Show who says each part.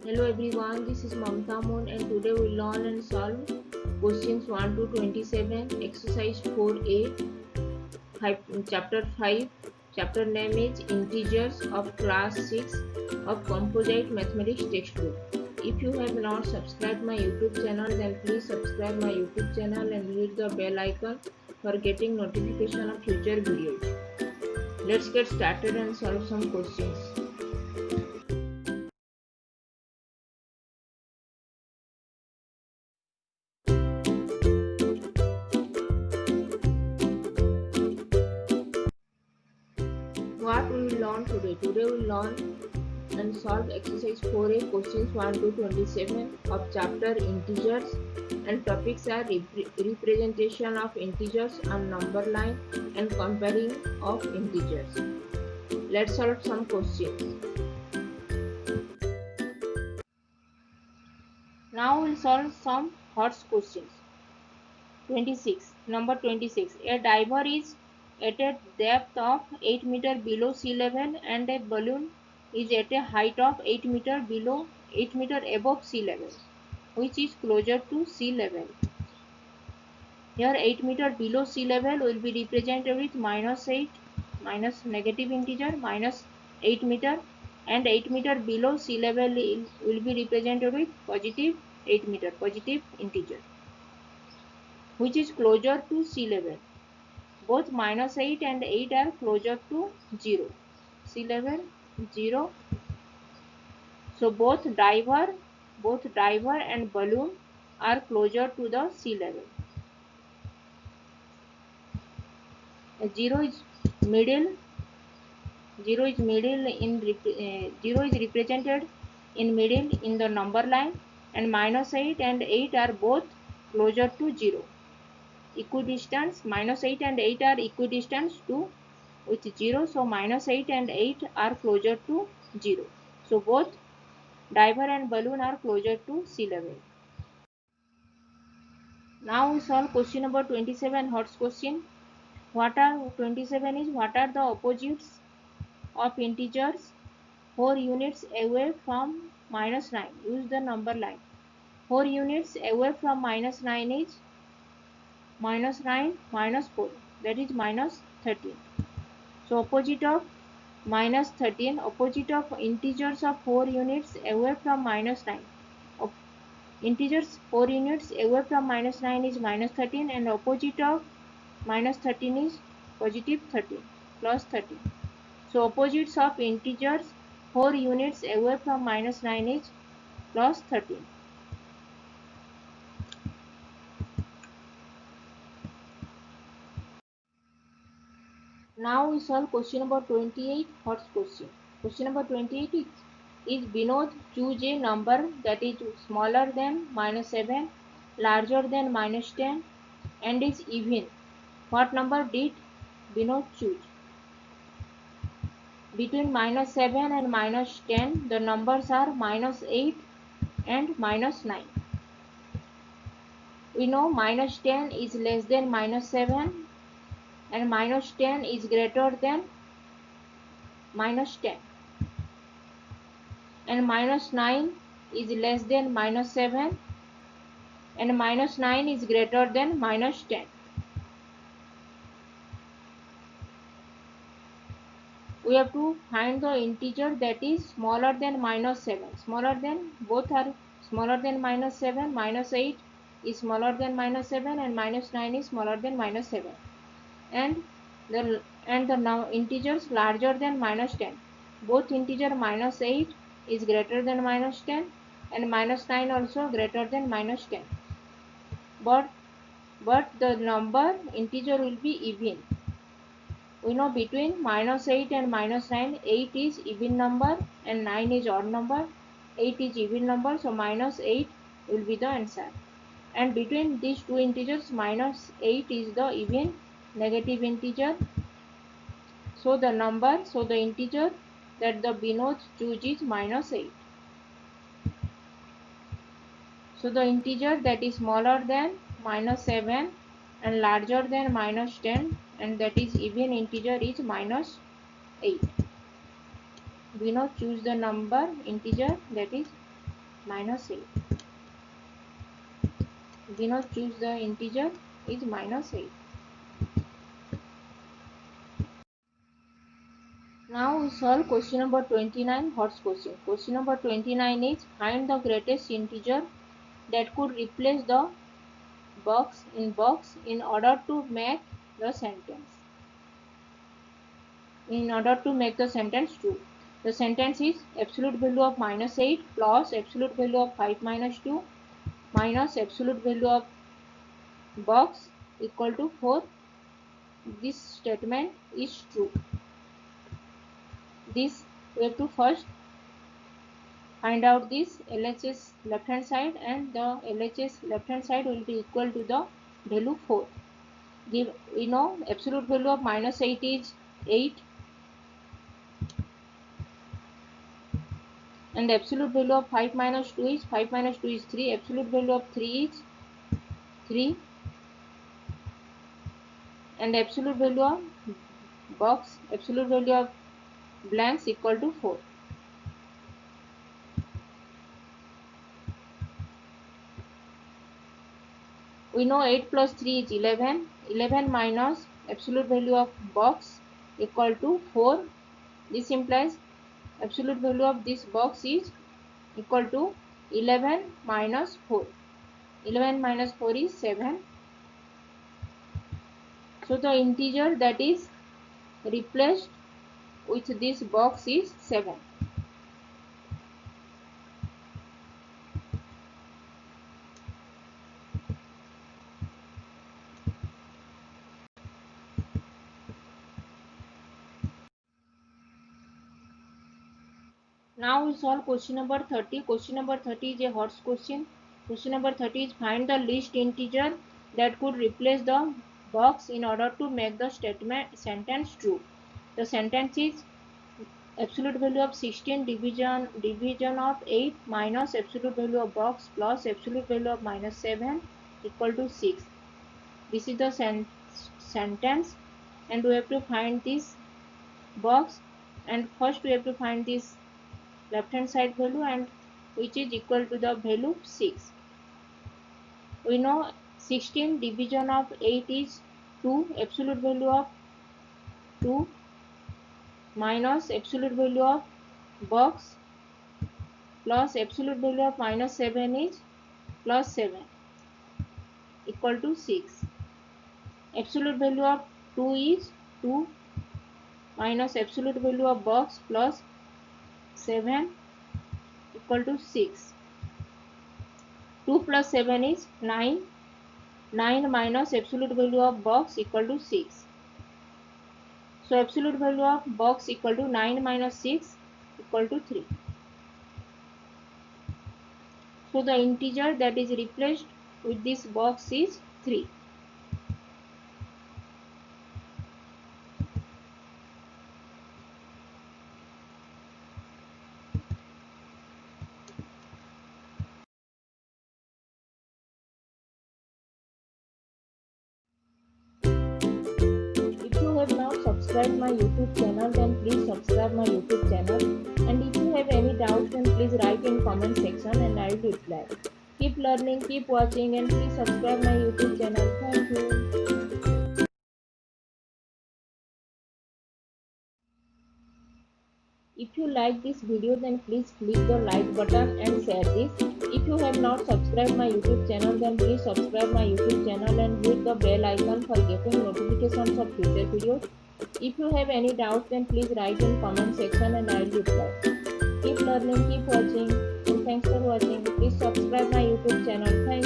Speaker 1: Hello everyone, this is Mamta Moon and today we learn and solve questions 1 to 27, exercise 4a, chapter 5. Chapter name is Integers of class 6 of Composite Mathematics textbook. If you have not subscribed my YouTube channel, then please subscribe my YouTube channel and hit the bell icon for getting notification of future videos. Let's get started and solve some questions. What we will learn today? Today we will learn and solve exercise 4a questions 1 to 27 of chapter integers, and topics are representation of integers on number line and comparing of integers. Let's solve some questions. Now we'll solve some horse questions. 26. Number 26. A diver is at a depth of 8 meter below sea level and a balloon is at a height of 8 meter above sea level, which is closer to sea level. Here 8 meter below sea level will be represented with -8, minus negative integer, minus 8 meter, and 8 meter below sea level will be represented with positive 8 meter, positive integer, which is closer to sea level. Both -8 and 8 are closer to 0. Sea level 0. So both diver and balloon are closer to the sea level. 0 is middle. 0 is represented in middle in the number line, and -8 and 8 are both closer to 0. Equidistance, -8 and 8 are equidistant to with 0, so -8 and 8 are closer to 0. So both diver and balloon are closer to sea level. Now we solve question number 27, horse question. 27 is what are the opposites of integers 4 units away from -9? Use the number line. 4 units away from -9 is -9 minus 4, that is -13. So opposite of -13, opposite of integers of 4 units away from -9. Integers 4 units away from -9 is -13, and opposite of -13 is positive 13, plus 13. So opposites of integers 4 units away from -9 is plus 13. Now we solve question number 28, horse question. Question number 28 is Binod choose a number that is smaller than -7, larger than -10, and is even. What number did Binod choose? Between -7 and -10, the numbers are -8 and -9. We know -10 is less than -7 and -10 is greater than -10, and -9 is less than -7 and -9 is greater than -10. We have to find the integer that is smaller than -7. Smaller than, both are smaller than -7. -8 is smaller than -7 and -9 is smaller than -7. And the integers larger than -10. Both integer -8 is greater than -10 and -9 also greater than -10. But the number integer will be even. We know between -8 and -9, 8 is even number and 9 is odd number. 8 is even number, so -8 will be the answer. And between these two integers, -8 is the even negative integer. So the integer that the Binod choose is -8. So the integer that is smaller than -7 and larger than -10 and that is even integer is -8. Binod choose the number integer that is minus 8. We now choose the integer is minus 8. Now we solve question number 29, horse question. Question number 29 is find the greatest integer that could replace the box in order to make the sentence. In order to make the sentence true. The sentence is absolute value of minus 8 plus absolute value of 5 minus 2 minus absolute value of box equal to 4. This statement is true. This we have to first find out this LHS left hand side, and the LHS left hand side will be equal to the value 4. We know absolute value of minus 8 is 8 and the absolute value of 5 minus 2 is 5 minus 2 is 3. Absolute value of 3 is 3 and the absolute value of box, absolute value of blanks equal to 4. We know 8 plus 3 is 11. 11 minus absolute value of box equal to 4. This implies absolute value of this box is equal to 11 minus 4. 11 minus 4 is 7. So the integer that is replaced with this box is 7. Now we solve question number 30. Question number 30 is a horse question. Question number 30 is find the least integer that could replace the box in order to make the sentence true. The sentence is absolute value of 16 division of 8 minus absolute value of box plus absolute value of minus 7 equal to 6. This is the sentence, and we have to find this box, and first we have to find this left hand side value, and which is equal to the value 6. We know 16 division of 8 is 2. Absolute value of 2 minus absolute value of box plus absolute value of minus 7 is plus 7 equal to 6. Absolute value of 2 is 2 minus absolute value of box plus 7 equal to 6. 2 plus 7 is 9. 9 minus absolute value of box equal to 6. So absolute value of box equal to 9 minus 6 equal to 3. So the integer that is replaced with this box is 3. If you have not subscribed my YouTube channel, then please subscribe my YouTube channel, and if you have any doubts, then please write in comment section and I will reply. Keep learning, keep watching, and please subscribe my YouTube channel. Thank you. If you like this video, then please click the like button and share this. If you have not subscribed my YouTube channel, then please subscribe my YouTube channel and hit the bell icon for getting notifications of future videos. If you have any doubts, then please write in comment section and I will reply. Keep learning, keep watching, and thanks for watching. Please subscribe my YouTube channel. Thank you.